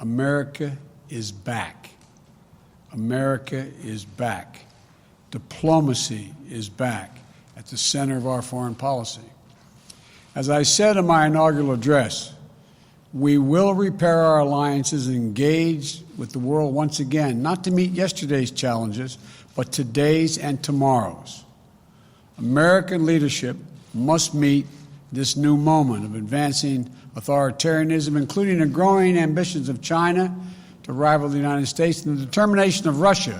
America is back. America is back. Diplomacy is back at the center of our foreign policy. As I said in my inaugural address, we will repair our alliances and engage with the world once again, not to meet yesterday's challenges, but today's and tomorrow's. American leadership must meet this new moment of advancing authoritarianism, including the growing ambitions of China to rival the United States and the determination of Russia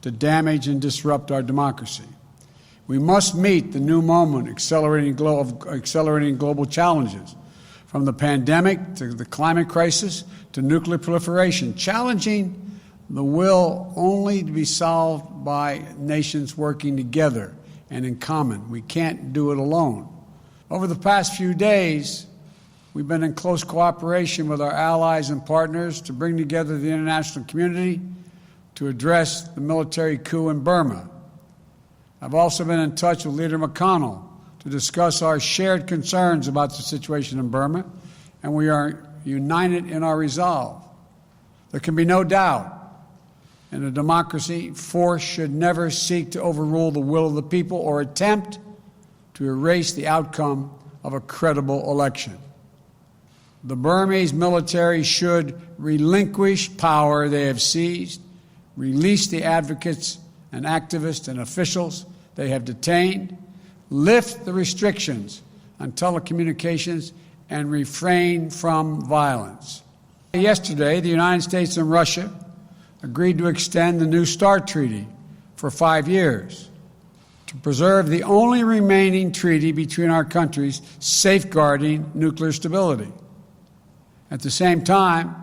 to damage and disrupt our democracy. We must meet the new moment accelerating global challenges, from the pandemic to the climate crisis to nuclear proliferation, challenging the will only to be solved by nations working together and in common. We can't do it alone. Over the past few days, we've been in close cooperation with our allies and partners to bring together the international community to address the military coup in Burma. I've also been in touch with Leader McConnell to discuss our shared concerns about the situation in Burma, and we are united in our resolve. There can be no doubt, in a democracy, force should never seek to overrule the will of the people or attempt to erase the outcome of a credible election. The Burmese military should relinquish power they have seized, release the advocates and activists and officials they have detained, lift the restrictions on telecommunications, and refrain from violence. Yesterday, the United States and Russia agreed to extend the New START Treaty for 5 years to preserve the only remaining treaty between our countries safeguarding nuclear stability. At the same time,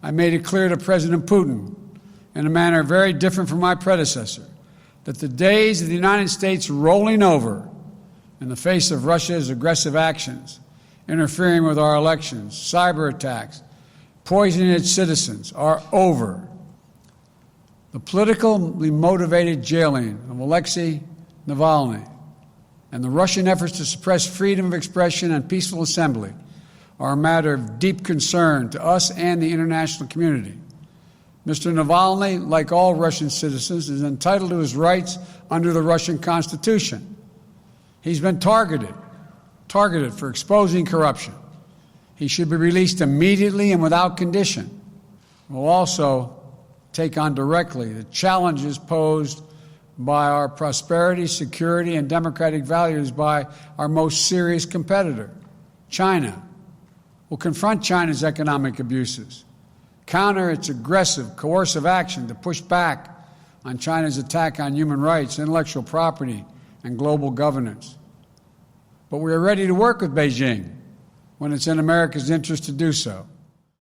I made it clear to President Putin, in a manner very different from my predecessor, that the days of the United States rolling over in the face of Russia's aggressive actions, interfering with our elections, cyber attacks, poisoning its citizens, are over. The politically motivated jailing of Alexei Navalny and the Russian efforts to suppress freedom of expression and peaceful assembly are a matter of deep concern to us and the international community. Mr. Navalny, like all Russian citizens, is entitled to his rights under the Russian Constitution. He's been targeted for exposing corruption. He should be released immediately and without condition. We'll also take on directly the challenges posed by our prosperity, security, and democratic values by our most serious competitor, China. We'll confront China's economic abuses, counter its aggressive, coercive action to push back on China's attack on human rights, intellectual property, and global governance. But we are ready to work with Beijing when it's in America's interest to do so.